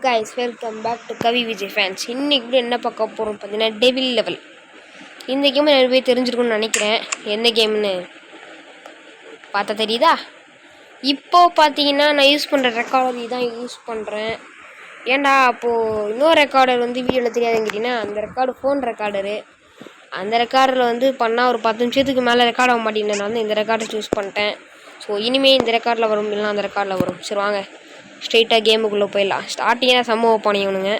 Guys, welcome back to Kavi Vijay fans. இன்றைக்கி என்ன பார்க்க போகிறோம் பார்த்தீங்கன்னா, டெவில் லெவல். இந்த கேம் நிறைய பேர் தெரிஞ்சிருக்குன்னு நினைக்கிறேன். என்ன கேம்னு பார்த்தா தெரியுதா? இப்போது பார்த்தீங்கன்னா நான் யூஸ் பண்ணுற ரெக்கார்டர் தான் யூஸ் பண்ணுறேன். ஏன்டா அப்போது இன்னொரு ரெக்கார்டர் வீடியோவில் தெரியாதுன்னு கேட்டிங்கன்னா, அந்த ரெக்கார்டு ஃபோன் ரெக்கார்டரு. அந்த ரெக்கார்டரில் பண்ணால் ஒரு 10 நிமிஷத்துக்கு மேலே ரெக்கார்ட் ஆக மாட்டேங்குது. நான் இந்த ரெக்கார்டர் சூஸ் பண்ணிட்டேன். ஸோ இனிமேல் இந்த ரெக்கார்டில் வரும், இல்லைனா அந்த ரெக்கார்டில் வரும். சரி வாங்க ஸ்ட்ரெயிட்டாக கேமுக்குள்ளே போயிடலாம். ஸ்டார்டிங்காக சம்ம பண்ணிக்கணுங்க.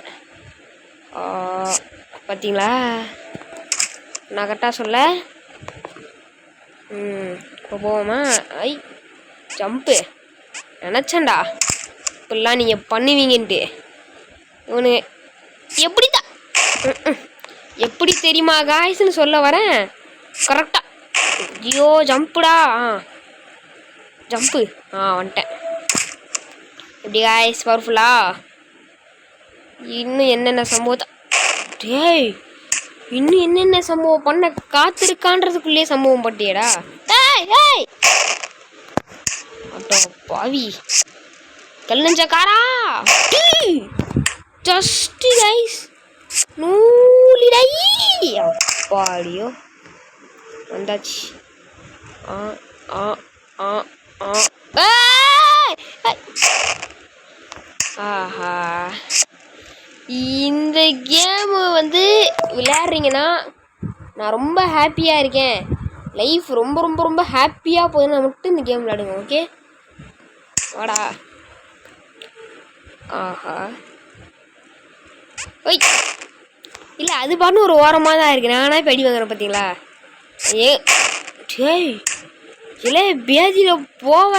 பார்த்தீங்களா, நான் கரெக்டாக சொல்ல. இப்போ போவோமா? ஐ ஜம்ப்பு நினச்சேன்டா இப்படிலாம் நீங்கள் பண்ணுவீங்கன்ட்டு. ஒன்று எப்படி தெரியுமா காய்ஸ்ன்னு சொல்ல வரேன் கரெக்டாக. ஐயோ ஜம்ப்புடா, ஜம்ப்பு வந்துட்டேன். எப்படி காய்ஸ், பவர்ஃபுல்லா? இன்னும் என்னென்ன சம்பவத்தை இன்னும் என்னென்ன சம்பவம் பண்ண காத்திருக்கான்றதுக்குள்ளேயே சம்பவம் பட்டியடா. அட்டோ பாவி கல்லஞ்சக்காரா. ஜஸ்ட் கைஸ் நூலிடை அப்பாடியோ வந்தாச்சு. ஆஹா, இந்த கேமு விளையாடுறீங்கன்னா நான் ரொம்ப ஹாப்பியாக இருக்கேன். லைஃப் ரொம்ப ரொம்ப ரொம்ப ஹாப்பியாக போகுதுன்னா மட்டும் இந்த கேம் விளையாடுங்க. ஓகே வாடா. ஆஹா ஒய் இல்லை, அது பாட்டு ஒரு ஓரமாக தான் இருக்குது. நானாக இப்போ அடி வாங்குறேன் பார்த்தீங்களா? இல்லை பேஜியில் போவ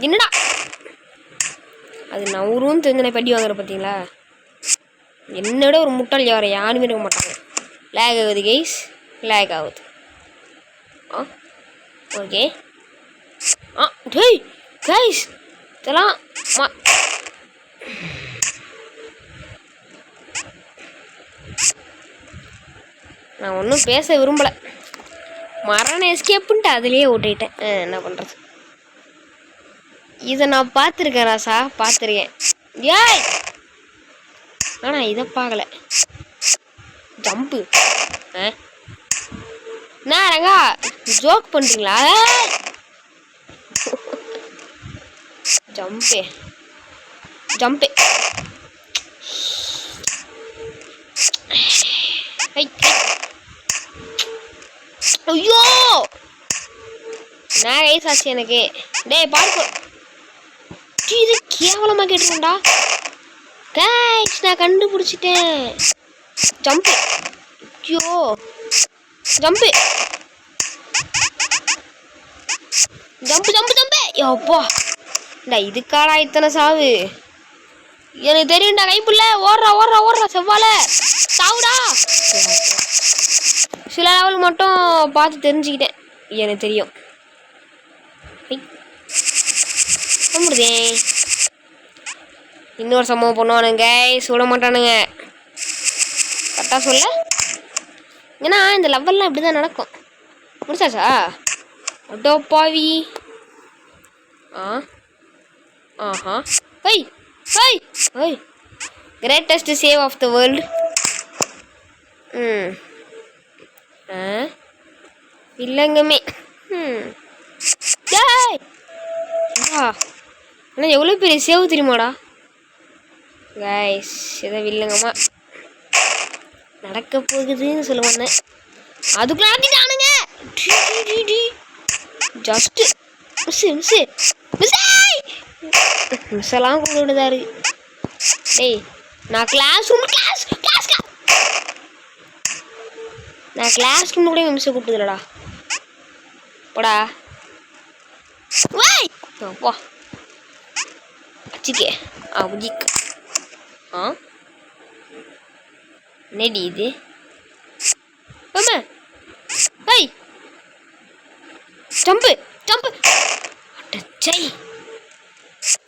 என்னடா அது நவருன்னு தெரிஞ்சு நான் படி வாங்குறேன் பார்த்தீங்களா? என்னோட ஒரு முட்டாள் யாரை யாருமே இருக்க மாட்டாங்க. லேக் ஆகுது கைஸ், லேக் ஆகுது. ஓகே கைஸ் இதெல்லாம் நான் ஒன்றும் பேச விரும்பலை. மரண எஸ்கேப்புன்ட்டு அதுலேயே ஓட்டிட்டேன். என்ன பண்ணுறது? இதை நான் பார்த்துருக்கேன் ராசா, பார்த்துருக்கேன். ஏய் ஆனால் இதை பார்க்கல. ஜம்ப்பு என்ன ரங்கா ஜோக் பண்ணுறீங்களா? ஜம்பே ஜம்பே ஐயோ நான் ரைஸ் ஆச்சு எனக்கு. டேய் பார்க்க இது கேவலமாக கேட்டுருண்டா. கைஸ் நான் கண்டுபிடிச்சிட்டேன். ஜம்பு, ஐயோ ஜம்பு ஜம்பு ஜம்பு ஜம்பு. அப்பா இதுக்காடா இத்தனை சாவு? எனக்கு தெரியும்டா கைப்புள்ள. ஓடுறா ஓடுறா ஓடுறா செவ்வால சாவுடா. சில லெவல் மட்டும் பார்த்து தெரிஞ்சுக்கிட்டேன், எனக்கு தெரியும். இன்னொரு சம்பவம் பண்ணுவானுங்க, சுட மாட்டானுங்க. கரெக்டாக சொல்ல. ஏன்னா இந்த லெவல்லாம் இப்படி தான் நடக்கும். முடிச்சாச்சா? அடோ பாவி. ஆஹா ஹை ஹை ஹை greatest save of the world. இல்லைங்கமே. ஆனால் எவ்வளோ பெரிய சேவ் தெரியுமாடா கைஸ்? எதை வில்லங்கம்மா நடக்க போகுதுன்னு சொல்ல வந்தேன், அதுக்குள்ள நடத்திட்டானுங்க. ஜஸ்ட்டு மிஸ்ஸெல்லாம் கொண்டு விடுதா இருக்கு. டேய் நான் கிளாஸ் ரூம் கூட மிஸ்ஸை கூப்பிட்டுதுலடா. போடா வா அச்சிக்கே உஜிக். நெடி இது ஹை ஜம்பு ஜம்பு அட்டச்சை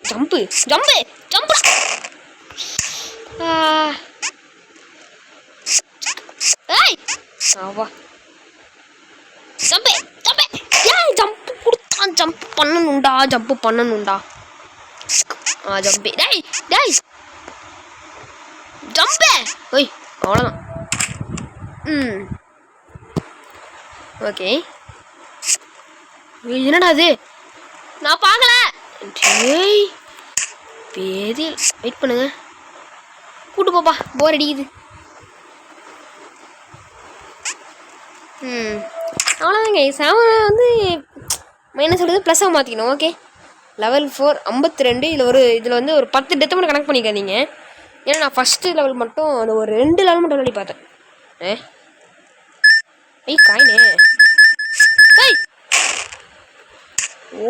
ஜம்பு ஜம்பு ஜம்பு. வா ஜம்பு ஜம்பு. ஏய் ஜம்பு கொடுத்தான். ஜம்பு பண்ணணுண்டா, ஜம்பு பண்ணணுண்டா. ஜம்பு. டேய் டேய் ஜம்பே ஓய் அவ்வளோதான். ஓகே என்னடா அது நான் பார்க்கல. டேய் பேதி வெயிட் பண்ணுங்க, கூட்டு போப்பா போர் அடிக்குது. அவ்வளோதாங்க. செவனை வந்து மைனஸ் எடுத்து ப்ளஸ்ஸாக மாற்றிக்கணும். Okay level 4 52. இதில் வந்து ஒரு 10 டெத்து மட்டும் கனெக்ட் பண்ணிக்காதீங்க. ஏன்னா நான் ஃபஸ்ட்டு லெவல் மட்டும் அந்த ஒரு 2 லெவல் மட்டும் விளையாடி பார்த்தேன். காயினே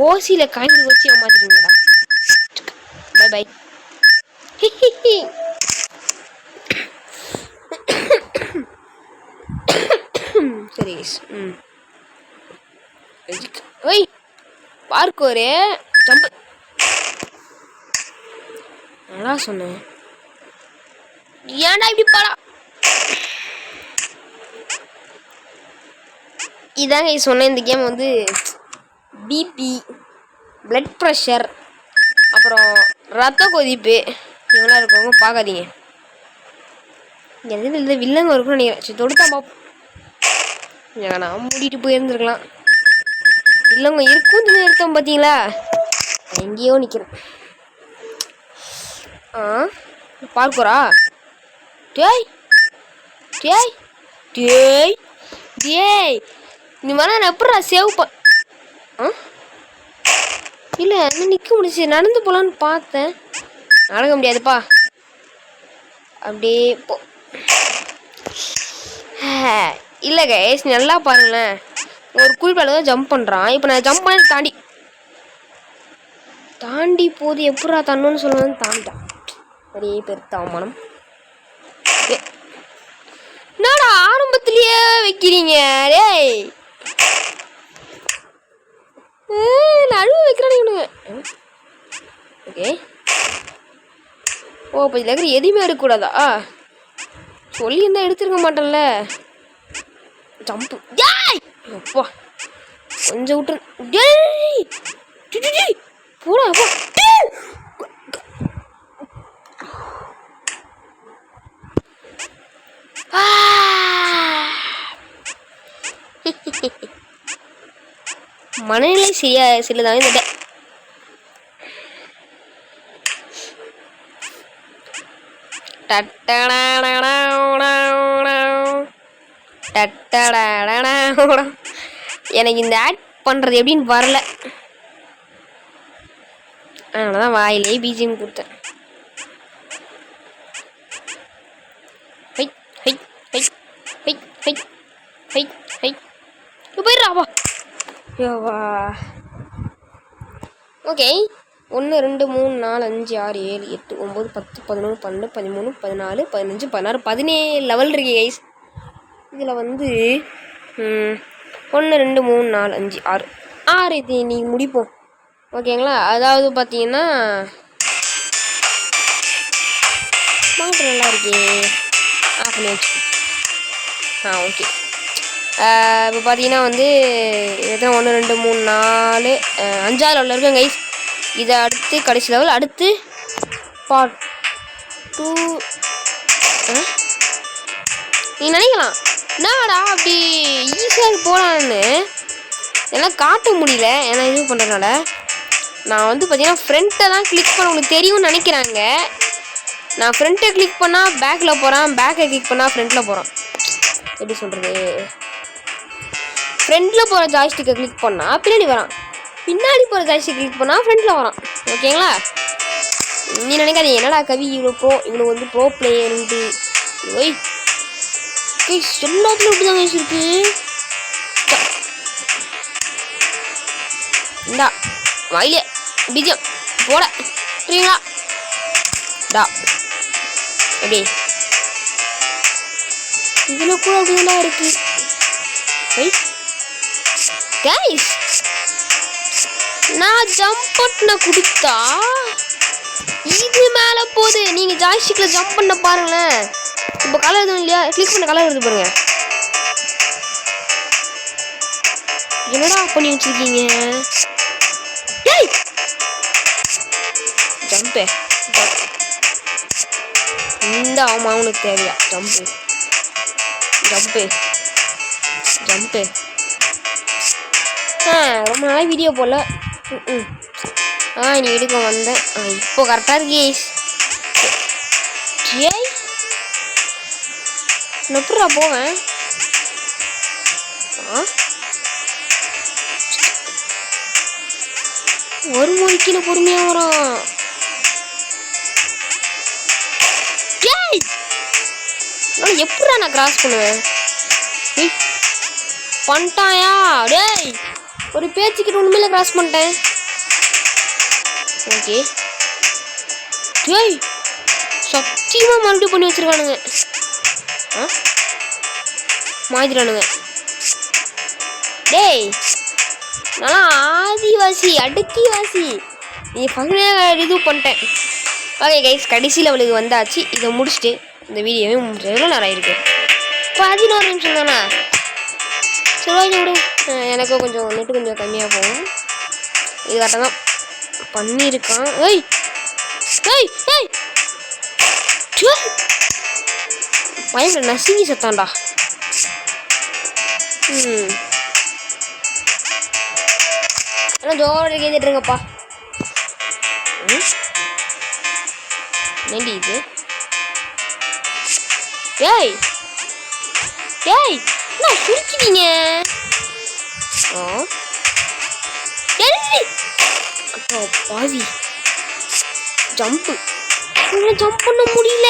ஓசியில் காயின் வச்சு ஏமாத்திட்டீங்களா? By by. சரி ஓய் பார்க்கோரு ஜம்பு நல்லா சொன்னேன். ஏன்டா இப்படி பாடா? இதாங்க சொன்னேன். இந்த கேம் வந்து பிபி, பிளட் ப்ரெஷர், அப்புறம் ரத்த கொதிப்பு இவங்களாம் இருக்கிறவங்க பார்க்காதீங்க. எதுவும் இல்லை வில்லங்க இருக்குன்னு நினைக்கிறேன். சரி தொடுத்தா பார்ப்போம். நான் மூடிட்டு போயிருந்துருக்கலாம். இல்லைங்க இருக்கும் தின்னு எடுத்தோம் பார்த்தீங்களா? எங்கேயோ நிற்கிறேன். பார்க்குறா டேய் டேய் டேய் டேய் இந்த மாதிரி நான் எப்படா சேவ் இல்லை இன்னும் நிற்க முடிச்சு. நடந்து போகலான்னு பார்த்தேன், நடக்க முடியாதுப்பா. அப்படியே போ. இல்லை கைஸ் நல்லா பாருங்களேன், ஒரு குறிப்பால தான் ஜம்ப் பண்ணுறான். இப்போ நான் ஜம்ப் பண்ண தாண்டி போது எப்படா தண்ணுன்னு சொல்லுவேன்னு தாண்டிட்டான். நிறைய பேர் அவமானம். என்னடா ஆரம்பத்திலேயே வைக்கிறீங்க? டேய் நடுவு வைக்கிறானுங்க. ஓகே ஓ இப்போ இதில் இருக்கிற எதுவுமே எடுக்கக்கூடாதா? சொல்லியிருந்தா எடுத்துருக்க மாட்டேன்ல. ஜம்பு அப்பா கொஞ்சம் விட்டு போடா அப்பா. மனநிலை சரியா சிலதான் இந்த எனக்கு இந்த ஆட் பண்றது எப்படின்னு வரல, அதனாலதான் வாயிலே பிஜிஎம் கொடுத்தேன். போயிடுறாப்பா. ஓகே 1 2 3 4 5 6 7 8 9 10 11 12 13 14 15 16 17 லெவல் இருக்கு கைஸ். இதில் வந்து 1 2 3 4 5 6 இது நீங்கள் முடிப்போம் ஓகேங்களா? அதாவது பார்த்தீங்கன்னா மாட்டு நல்லா இருக்கே ஆஃப் பண்ணி வச்சு. ஓகே இப்போ பார்த்தீங்கன்னா வந்து எத்தனை 1 2 3 4 5 லெவலில் இருக்கேன் கைஸ். இதை அடுத்து கடைசி லெவல், அடுத்து பார்ட் 2. நீங்கள் நினைக்கலாம் என்னடா அப்படி ஈஸியாக போகலான்னு, எல்லாம் காட்ட முடியல ஏன்னா இது பண்ணுறதுனால. நான் வந்து பார்த்தீங்கன்னா ஃப்ரண்ட்டை தான் கிளிக் பண்ண உங்களுக்கு தெரியும்னு நினைக்கிறாங்க. நான் ஃப்ரண்ட்டை கிளிக் பண்ணால் பேக்கில் போகிறேன், பேக்கை கிளிக் பண்ணால் ஃப்ரண்ட்டில் போகிறேன். எப்படி சொல்கிறது, ஃப்ரண்ட்டில் போகிற ஜாய்ஸ்டிக்கை கிளிக் பண்ணால் பின்னாடி வரான், பின்னாடி போகிற ஜாய்ஸ்டிக் கிளிக் பண்ணால் ஃப்ரண்ட்டில் வரான். ஓகேங்களா? நீ நினைக்காதீங்க என்னடா கவி இவ்வளோ வந்து ப்ரோ பிளேயர்ன்ட்டு. ஓய் எல்லாத்துலையும் இப்படி தான் இருக்கு. இந்தா வாயிலே பிஜிஎம் போட சரிங்களா? டா எப்படி இதில் கூட அப்படிலாம் இருக்கு. கைஸ் நான் ஜம்ப் பண்ண கொடுத்தா இது மேலே போகுது. நீங்கள் ஜாய்ஸ்டிக்கில் ஜம்ப் பண்ண பாருங்களேன். இப்போ கலர் எதுவும் இல்லையா? கிளிக் பண்ண கலர் வருது பாருங்க. என்னடா பண்ணி வச்சிருக்கீங்க? ஜம்பே இந்த அவனுக்கு தேவையா ஜம்பு ஜம்பு ஜம்பு. ரொம்ப நாளாக வீடியோ போடல. நீ எடுக்க வந்தேன். இப்போ கரெக்டாக இருக்கு. ஏய் எப்படா போவேன்? ஒரு மணிக்கு பொறுமையாக வரும். எப்படா நான் கிராஸ் பண்ணுவேன்? பண்ணிட்டாயா? டேய் ஒரு பேச்சுக்கிட்ட உண்மையில கிராஸ் பண்ணிட்டேன். ஓகே டேய் சத்தியமா மறுபடியும் பண்ணி வச்சிருக்கானுங்க. மாத்திரானுங்க. டேய் நல்லா ஆதிவாசி அடுக்கிவாசி நீ பகுதியாக இது பண்ணிட்டேன். ஓகே கைஸ் கடைசி லெவலுக்கு வந்தாச்சு. இதை முடிச்சுட்டு இந்த வீடியோவே முடிச்சு எவ்வளோ நேரம் ஆயிருக்கு? 11 நிமிஷம் தானே. சரி ஓகே விடு. எனக்கும் கொஞ்சம் நெட்டு கொஞ்சம் கம்மியாக போகும். இது கரெக்டாக தான் பண்ணியிருக்கான். ஏய் ஏய் ஏய் பயங்கர நசுங்கி சத்தான்டா. ஆனால் ஜோரோட கேட்டுருங்கப்பா. நெண்டி இது. ஏய் ஏய் என்ன சுருக்கிட்டீங்க? பாவி ஜம்பு ஜம்ப் பண்ண முடியல.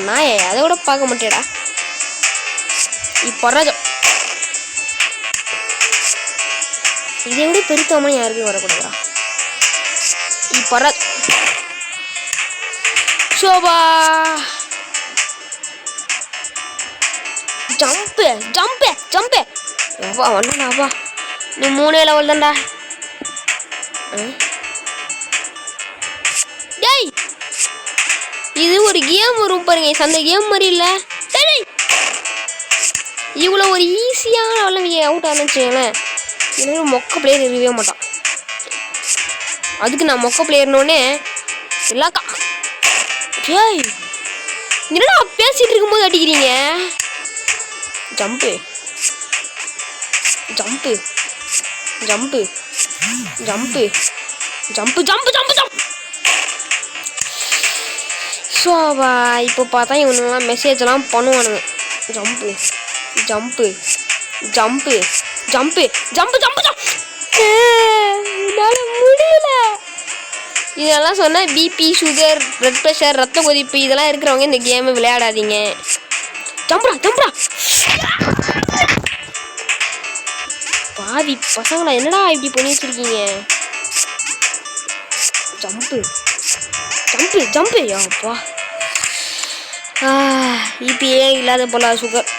நாயே அதை கூட பார்க்க மாட்டேடா. இப்போ இதை விட பெருக்காம யாருக்கும் வரக்கூடாதா? இப்போ சோபா ஜம்பு ஜம்பு ஜம்பு. அப்பா வந்தாப்பா நீ 3 லெவல் தான்டா. டேய் இது ஒரு கேம் வரும் பாருங்க. அந்த கேம் மாதிரி இல்லை. இவ்வளோ ஒரு ஈஸியான லெவலில் அவுட் ஆரம்பிச்சேன். எனக்கு மொக்க பிளேயர் இருக்கவே மாட்டான். அதுக்கு நான் மொக்க பிளேயர்னோடனே எல்லாக்கா. டேய் என்னடா பேசிட்டு இருக்கும்போது அடிக்கிறீங்க? ஜம்பு ஜம்பு ஜம்பு ஜம்பு ஜம்பு ஜம்பு ஜம்பு ஜம்ப். ஸோவா இப்போ பார்த்தா இவனுங்களாம் மெசேஜெல்லாம் பண்ணுவானுங்க. ஜம்பு ஜம்பு ஜம்பு ஜம்பு ஜம்பு ஜம்பு ஜம்ப். என்னால் முடியல. இதெல்லாம் சொன்னால் பிபி சுகர் பிளட் ப்ரெஷர் ரத்த கொதிப்பு இதெல்லாம் இருக்கிறவங்க இந்த கேமை விளையாடாதீங்க. ஜம்புடா ஜம்புடா. பாதி பசங்களா என்னடா இப்படி பண்ணி வச்சிருக்கீங்க? ஜம்பு ஜம்பு ஜம்பு. அப்பா இபிஏ இல்லாத போல சுகர்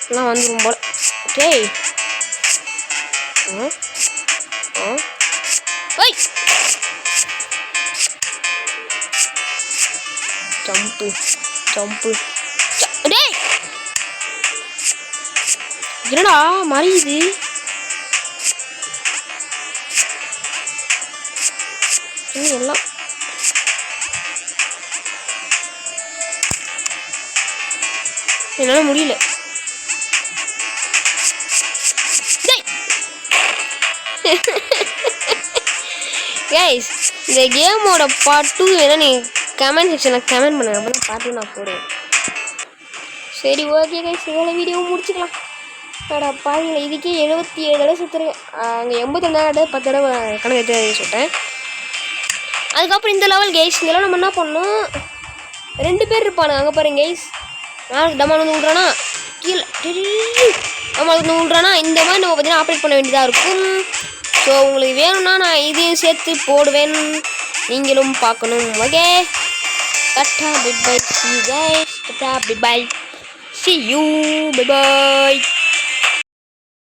எல்லாம் வந்துடும் போல. டேய் ஜம்பு ஜம்பு. டேய் என்னடா மறையுது? எல்லாம் என்னால் முடியல. கைஸ் இந்த கேமோட பார்ட் 2 வேணா நீ கமெண்ட் செக்ஷனில் கமெண்ட் பண்ணுங்க. அப்போ தான் பார்த்து நான் போடுவேன். சரி ஓகே கைஸ் இதோட வீடியோ முடிச்சுக்கலாம். பாருங்கள இதுக்கே 77 தடவை சுற்றுருக்கேன். அங்கே 82 தடவை 10 தடவை கணக்கு எடுத்து சுட்டேன். அதுக்கப்புறம் இந்த லெவல் கைஸ் இதெல்லாம் நம்ம என்ன பண்ணோம்? 2 பேர் இருப்பானு அங்கே பாருங்க கைஸ். நாளைக்கு டமால் வந்து விட்றானா கீழே டமால் வந்து விட்றானா இந்த மாதிரி நம்ம பார்த்தீங்கன்னா ஆப்ரேட் பண்ண வேண்டியதாக இருக்கும். ஸோ உங்களுக்கு வேணும்னா நான் இதையும் சேர்த்து போடுவேன். நீங்களும் பார்க்கணும். Okay tata bye bye. See you guys. Tata bye bye. See you. Bye bye.